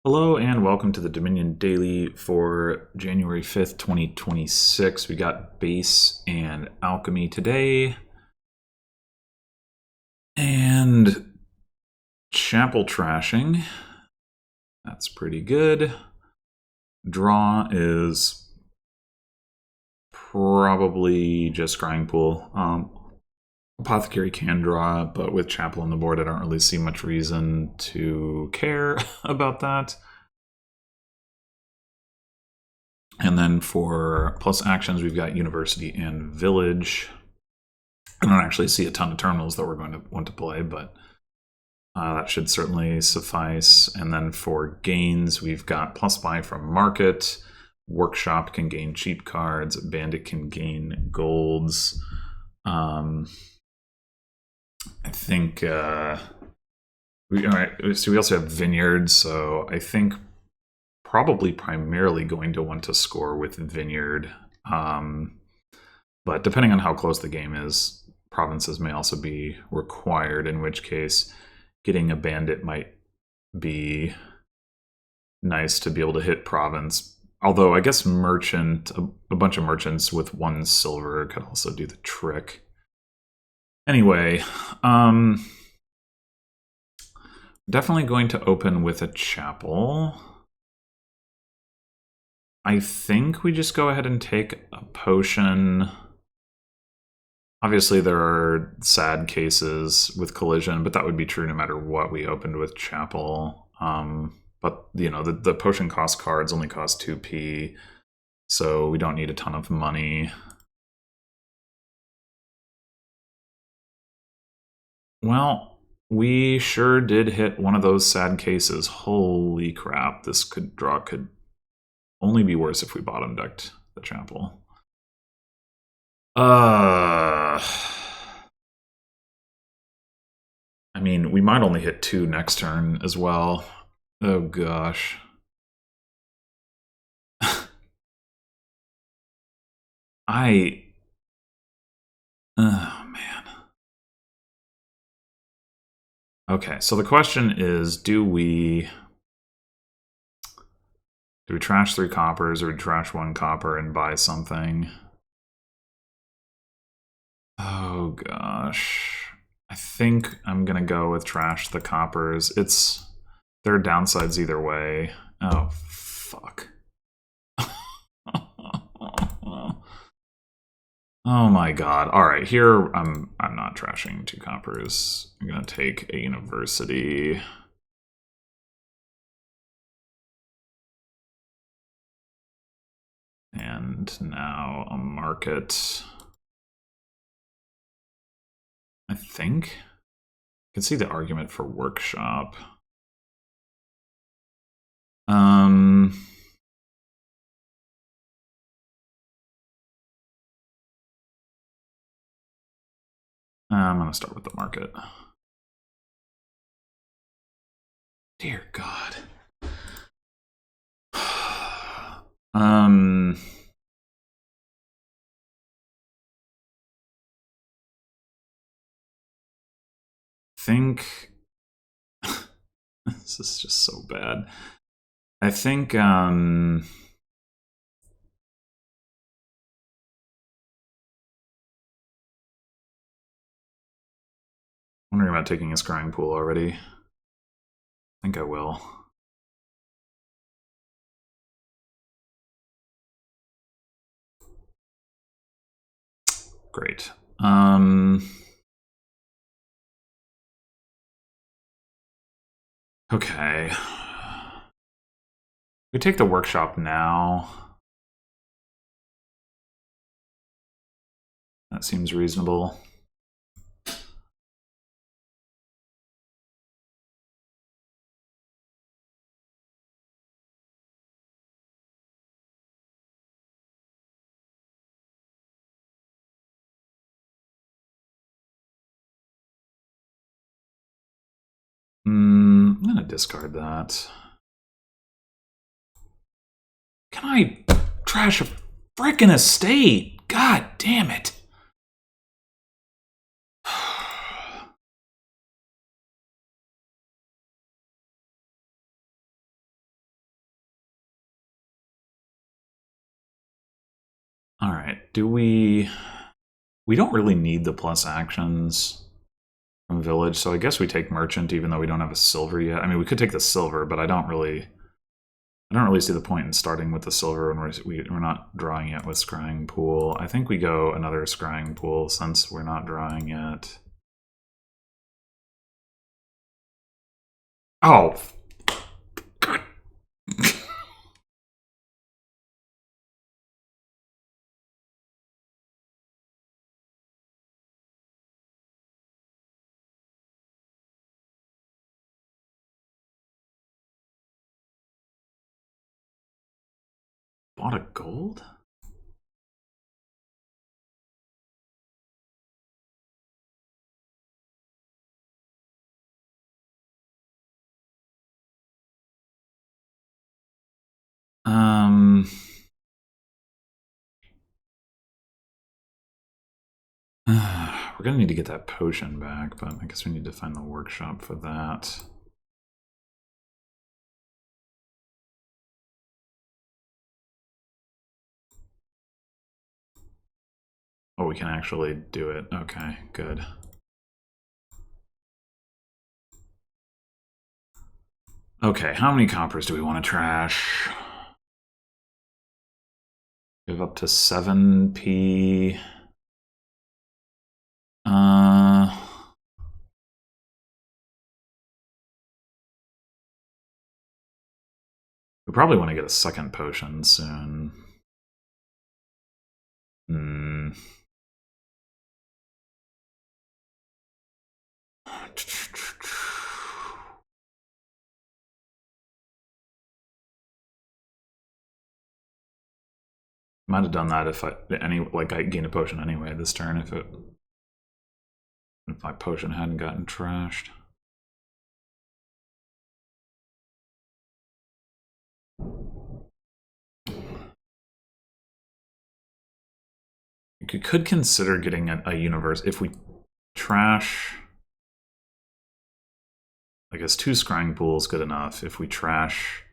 Hello and welcome to the Dominion Daily for January 5th, 2026. We got base and alchemy today. And chapel trashing. That's pretty good. Draw is probably just scrying pool. Apothecary can draw, but with chapel on the board, I don't really see much reason to care about that. And then for plus actions, we've got University and Village. I don't actually see a ton of terminals that we're going to want to play, but that should certainly suffice. And then for gains, we've got plus buy from Market. Workshop can gain cheap cards. Bandit can gain golds. I think we also have Vineyard, so I think probably primarily going to want to score with Vineyard. But depending on how close the game is, provinces may also be required, in which case getting a bandit might be nice to be able to hit province. Although I guess merchant, a bunch of merchants with 1 silver could also do the trick. Anyway, definitely going to open with a chapel. I think we just go ahead and take a potion. Obviously, there are sad cases with collision, but that would be true no matter what we opened with chapel. But, you know, the potion cost cards only cost 2p, so we don't need a ton of money. Well, we sure did hit one of those sad cases. Holy crap, this draw could only be worse if we bottom decked the chapel. I mean, we might only hit 2 next turn as well. Oh gosh. Oh man. Okay, so the question is, do we trash 3 coppers or trash 1 copper and buy something? Oh gosh. I think I'm gonna go with trash the coppers. There are downsides either way. Oh fuck. Oh my god. Alright, here I'm not trashing 2 coppers. I'm gonna take a university. And now a market. I think I can see the argument for workshop. I'm gonna start with the market. Dear God. Think this is just so bad. I think wondering about taking a scrying pool already. I think I will. Great. Okay. We take the workshop now. That seems reasonable. I'm gonna discard that. Can I trash a frickin' estate? God damn it. All right, do we don't really need the plus actions from Village, so I guess we take Merchant even though we don't have a silver yet. I mean, we could take the silver, but I don't really see the point in starting with the silver when we're not drawing yet with Scrying Pool. I think we go another Scrying Pool since we're not drawing yet. Oh. God. Bought a gold? We're gonna need to get that potion back, but I guess we need to find the workshop for that. Oh, we can actually do it. Okay, good. Okay, how many coppers do we want to trash? We have up to 7p. We probably want to get a second potion soon. Might have done that if I gained a potion anyway this turn if my potion hadn't gotten trashed. You could consider getting a universe if we trash. I guess 2 scrying pools good enough if we trash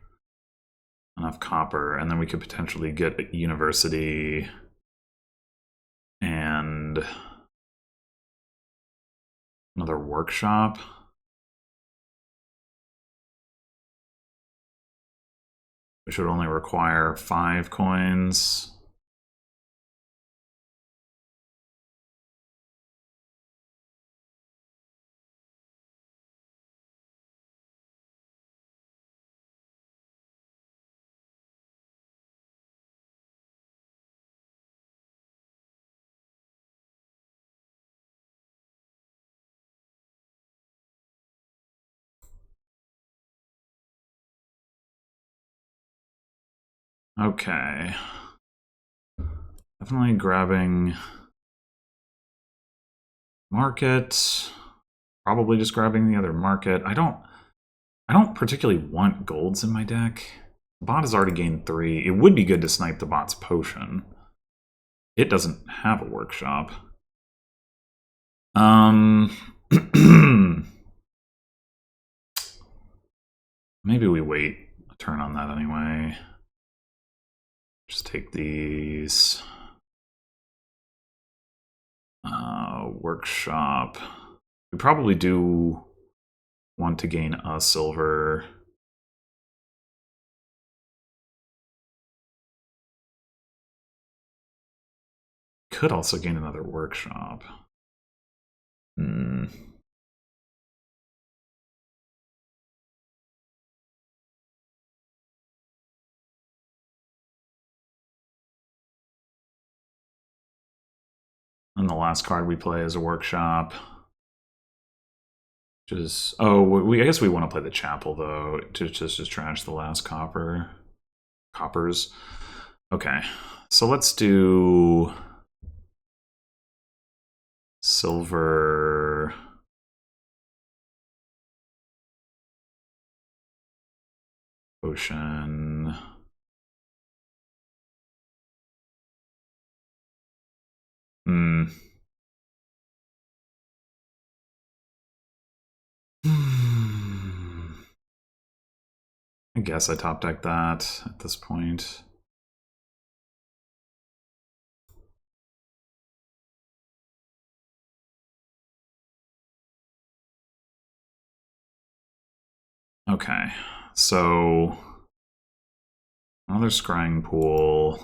enough copper, and then we could potentially get a university and another workshop. Which would only require 5 coins. Okay. Definitely grabbing market. Probably just grabbing the other market. I don't particularly want golds in my deck. The bot has already gained 3. It would be good to snipe the bot's potion. It doesn't have a workshop. Maybe we wait a turn on that anyway. Just take these. Workshop. We probably do want to gain a silver. Could also gain another workshop. And the last card we play is a workshop. Which is, I guess we want to play the chapel though, to just trash the last coppers. Okay, so let's do silver. Potion. I guess I top deck that at this point. Okay, so another scrying pool.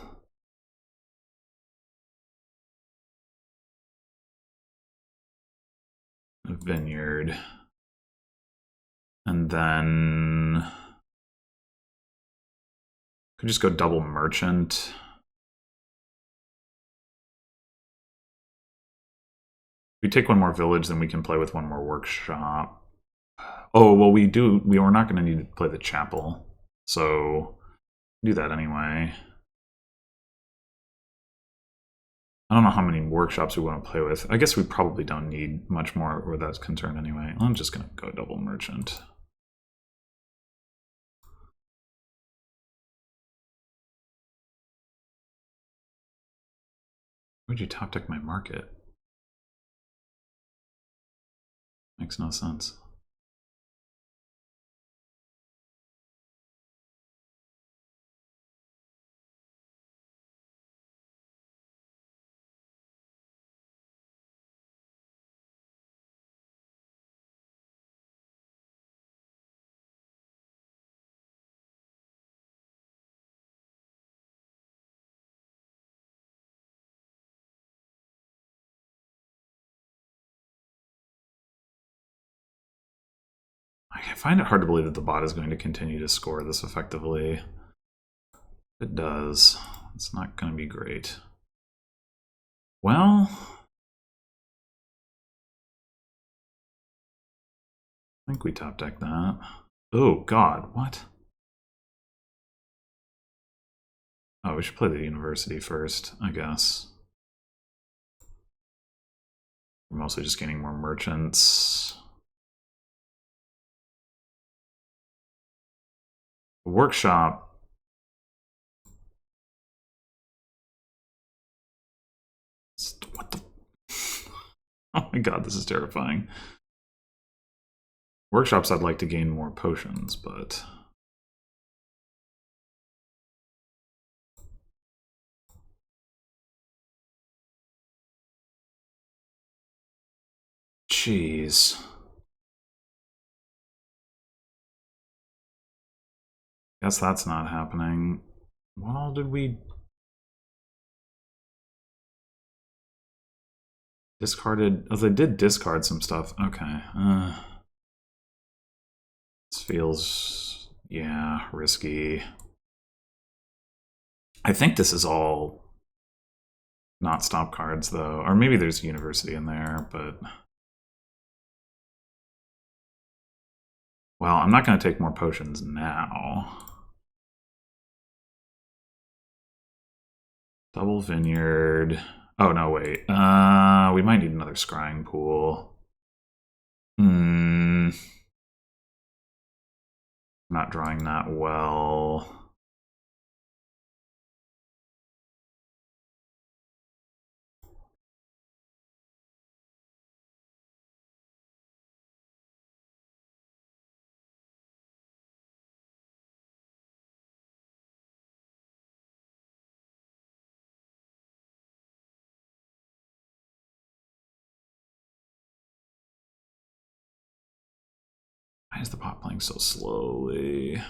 A vineyard. And then could just go double merchant. If we take one more village, then we can play with one more workshop. Oh, well, we were not going to need to play the chapel. So do that anyway. I don't know how many workshops we want to play with. I guess we probably don't need much more where that's concerned anyway. I'm just going to go double merchant. Why'd you top deck my market? Makes no sense. I find it hard to believe that the bot is going to continue to score this effectively. It does. It's not going to be great. Well, I think we top deck that. Oh, God, what? Oh, we should play the university first, I guess. We're mostly just gaining more merchants. The workshop. What the? Oh my God, this is terrifying. Workshops, I'd like to gain more potions, but... Jeez. Guess that's not happening. What all did we... Discarded... Oh, they did discard some stuff. Okay. This feels... Yeah, risky. I think this is all not stop cards, though. Or maybe there's university in there, but... Well, I'm not going to take more potions now. Double vineyard. Oh, no, wait. We might need another scrying pool. Not drawing that well. Why is the bot playing so slowly?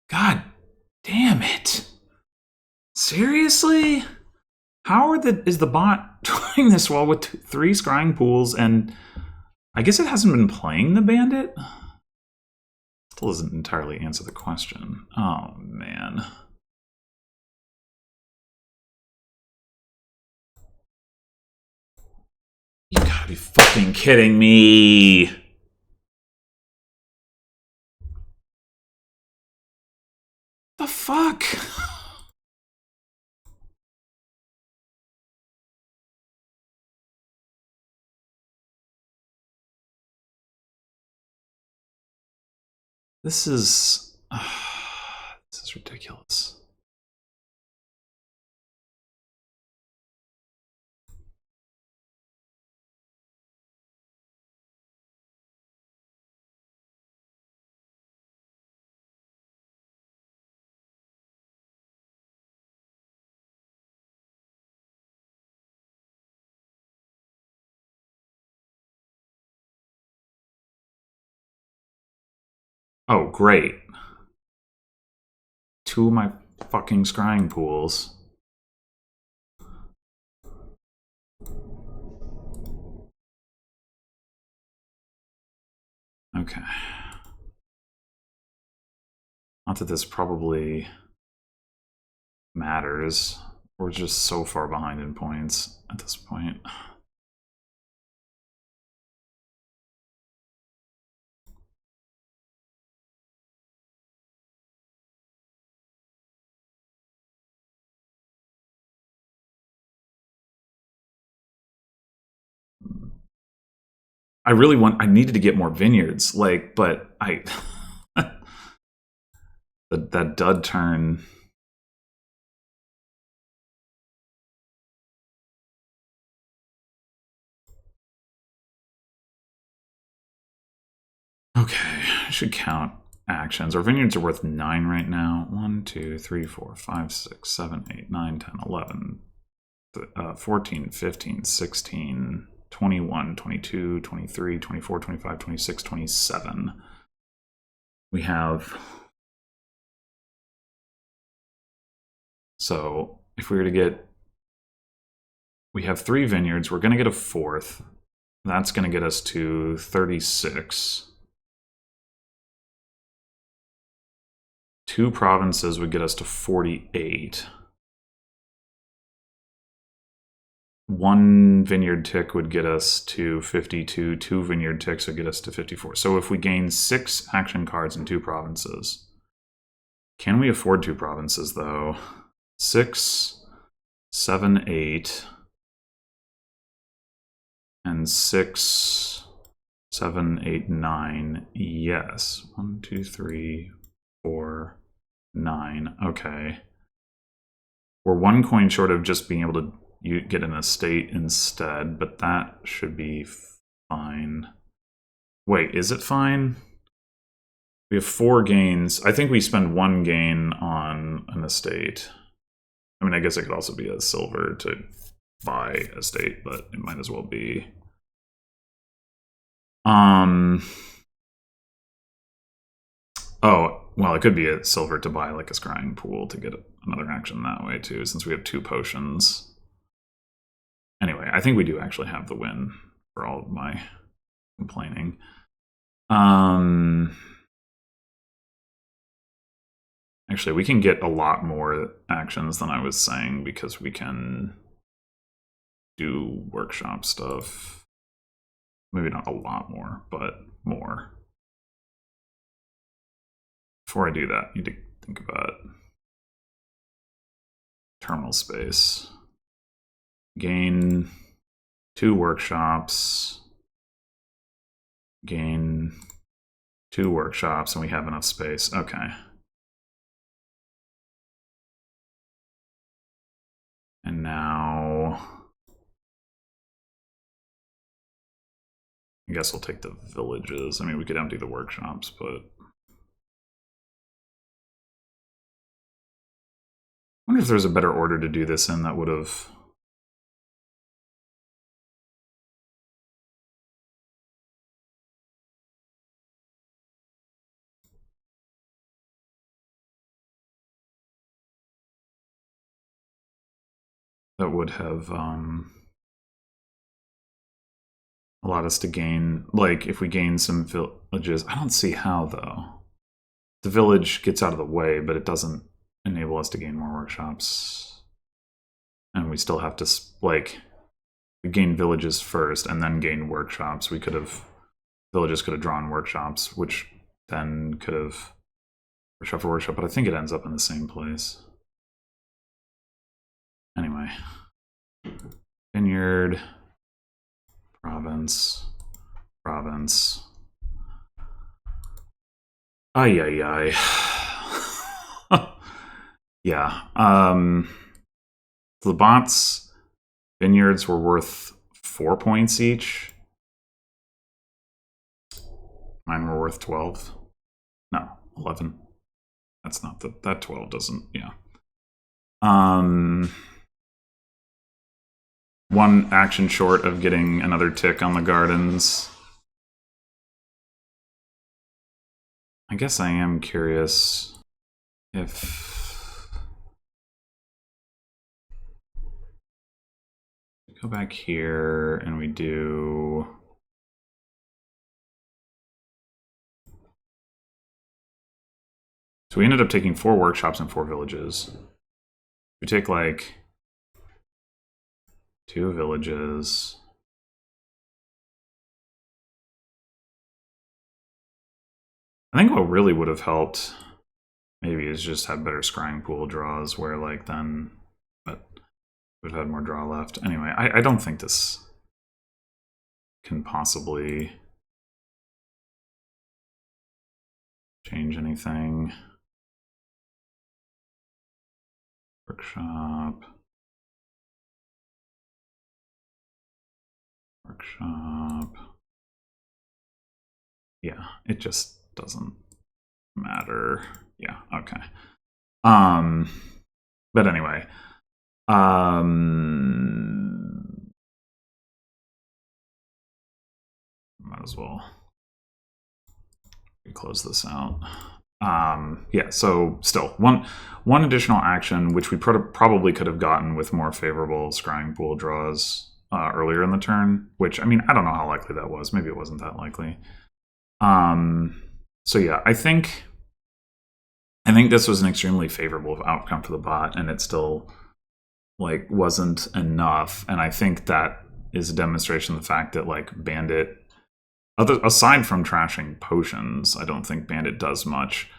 God damn it. Seriously? How is the bot doing this well with 3 scrying pools and I guess it hasn't been playing the bandit? Still doesn't entirely answer the question. Oh, man. You gotta be fucking kidding me. The fuck? This is... That's ridiculous. Oh, great. 2 of my fucking scrying pools. Okay. Not that this probably matters. We're just so far behind in points at this point. I really I needed to get more vineyards, like, but that dud turn. Okay, I should count actions. Our vineyards are worth 9 right now. 1, 2, 3, 4, 5, 6, 7, 8, 9, 10, 11, 14, 15, 16, 21, 22, 23, 24, 25, 26, 27. We have... So if we were to get... We have 3 vineyards. We're going to get a 4th. That's going to get us to 36. 2 provinces would get us to 48. 1 vineyard tick would get us to 52. 2 vineyard ticks would get us to 54. So if we gain 6 action cards in 2 provinces, can we afford 2 provinces though? 6, 7, 8, and 6, 7, 8, 9. Yes. 1, 2, 3, 4, 9. Okay. We're 1 coin short of just being able to get an estate instead, but that should be fine. Wait, is it fine? We have 4 gains. I think we spend 1 gain on an estate. I mean, I guess it could also be a silver to buy estate, but it might as well be. Oh, well, it could be a silver to buy like a scrying pool to get another action that way too, since we have 2 potions. Anyway, I think we do actually have the win for all of my complaining. Actually, we can get a lot more actions than I was saying because we can do workshop stuff. Maybe not a lot more, but more. Before I do that, I need to think about terminal space. Gain 2 workshops. Gain 2 workshops, and we have enough space. Okay. And now... I guess we'll take the villages. I mean, we could empty the workshops, but... I wonder if there's a better order to do this in that would have... That would have allowed us to gain... Like, if we gain some villages... I don't see how, though. The village gets out of the way, but it doesn't enable us to gain more workshops. And we still have to, like... gain villages first and then gain workshops. We could have... Villages could have drawn workshops, which then could have... Workshop for workshop, but I think it ends up in the same place. Anyway. Vineyard. Province. Province. Ay, ay, ay. Yeah. The bots' vineyards were worth 4 points each. Mine were worth 12. No, 11. That's not that 12 doesn't, yeah. One action short of getting another tick on the gardens. I guess I am curious if... Go back here and we do... So we ended up taking 4 workshops and 4 villages. We take like 2 villages. I think what really would have helped maybe is just have better scrying pool draws where like then, but we've had more draw left. Anyway, I don't think this can possibly change anything. Workshop. Yeah, it just doesn't matter. Yeah, okay. But anyway, might as well close this out. Yeah, so still one additional action which we probably could have gotten with more favorable scrying pool draws earlier in the turn, which I mean I don't know how likely that was. Maybe it wasn't that likely. So yeah, I think this was an extremely favorable outcome for the bot, and it still like wasn't enough. And I think that is a demonstration of the fact that like Bandit, aside from trashing potions, I don't think Bandit does much.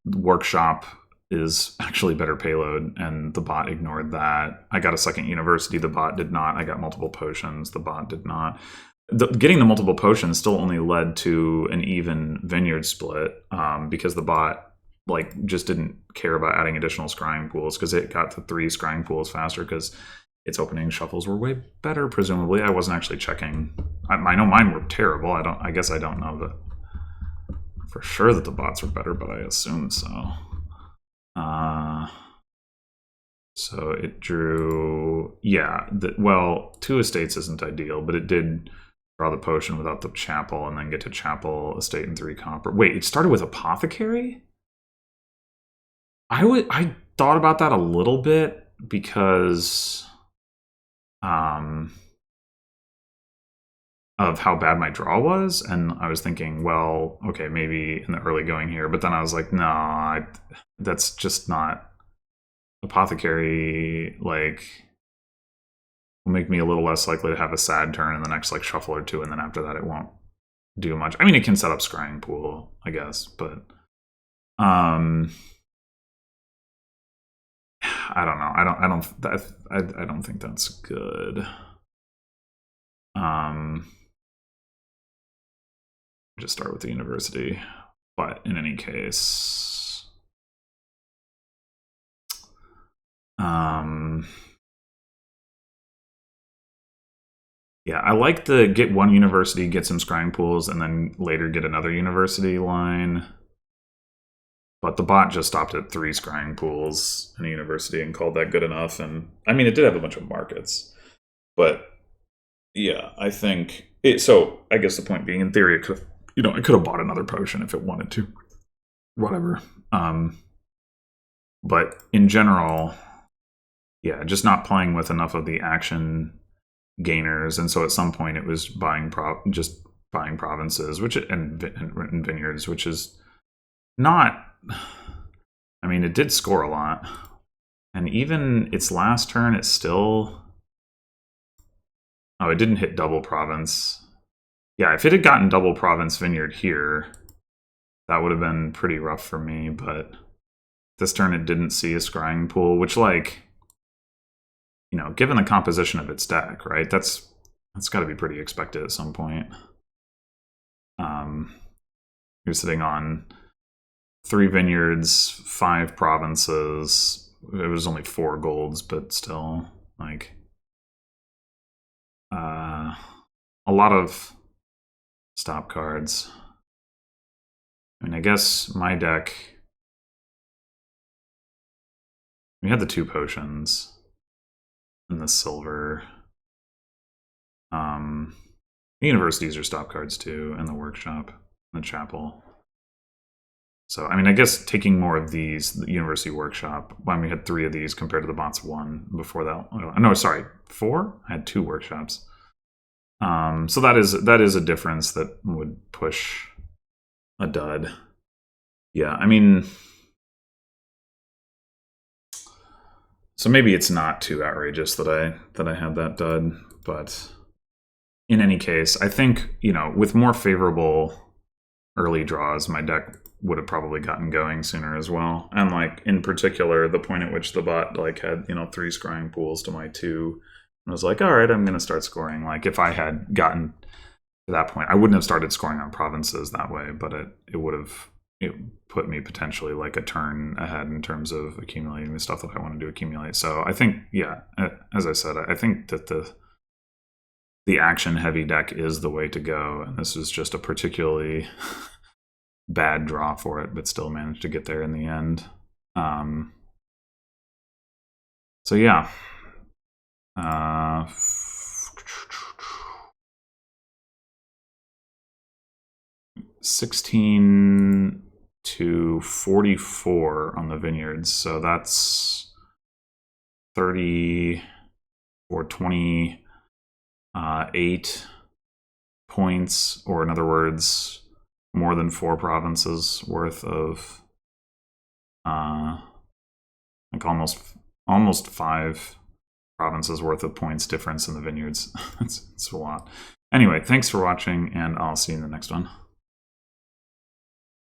Workshop is actually better payload, and the bot ignored that. I got a second university, the bot did not. I got multiple potions, the bot did not. Getting the multiple potions still only led to an even vineyard split because the bot like just didn't care about adding additional scrying pools because it got to 3 scrying pools faster because its opening shuffles were way better, presumably. I wasn't actually checking. I know mine were terrible. I guess I don't know that for sure that the bots were better, but I assume so. So it drew, yeah, well, 2 estates isn't ideal, but it did draw the potion without the chapel and then get to chapel, estate, and 3 copper. Wait, it started with apothecary? I thought about that a little bit because of how bad my draw was, and I was thinking, well, okay, maybe in the early going here, but then I was like, no, that's just not apothecary. Like, will make me a little less likely to have a sad turn in the next like shuffle or 2, and then after that it won't do much. I mean, it can set up scrying pool, I guess, but I don't know. I don't think that's good. Just start with the university, but in any case, yeah, I like the get 1 university, get some scrying pools, and then later get another university line. But the bot just stopped at 3 scrying pools in a university and called that good enough. And I mean, it did have a bunch of markets, but yeah, I think it. So I guess the point being, in theory, it could have, it could have bought another potion if it wanted to, whatever. But in general, yeah, just not playing with enough of the action gainers, and so at some point it was just buying provinces, and vineyards, which is not. I mean, it did score a lot, and even its last turn, it still. Oh, it didn't hit double province. Yeah, if it had gotten double province vineyard here, that would have been pretty rough for me. But this turn, it didn't see a scrying pool, which, like, given the composition of its deck, right? That's got to be pretty expected at some point. You're sitting on 3 vineyards, 5 provinces. It was only 4 golds, but still, like, a lot of stop cards. I mean, I guess my deck, we had the 2 potions and the silver. The universities are stop cards too, and the workshop, and the chapel. So, I mean, I guess taking more of these, the university workshop, when we had 3 of these compared to the bots 1 before that. No, sorry, 4? I had 2 workshops. So that is a difference that would push a dud. Yeah, I mean, so maybe it's not too outrageous that I had that dud, but in any case, I think, you know, with more favorable early draws, my deck would have probably gotten going sooner as well. And like in particular, the point at which the bot like had, you know, 3 scrying pools to my 2, and was like, all right, I'm gonna start scoring. Like if I had gotten to that point, I wouldn't have started scoring on provinces that way, but it would have put me potentially like a turn ahead in terms of accumulating the stuff that I wanted to accumulate. So I think, yeah, as I said, I think that the action heavy deck is the way to go, and this is just a particularly bad draw for it, but still managed to get there in the end. So yeah, 16 to 44 on the vineyards, so that's 30 or 28 points, or in other words, more than 4 provinces worth of like almost 5 provinces worth of points difference in the vineyards. It's a lot. Anyway, thanks for watching, and I'll see you in the next one.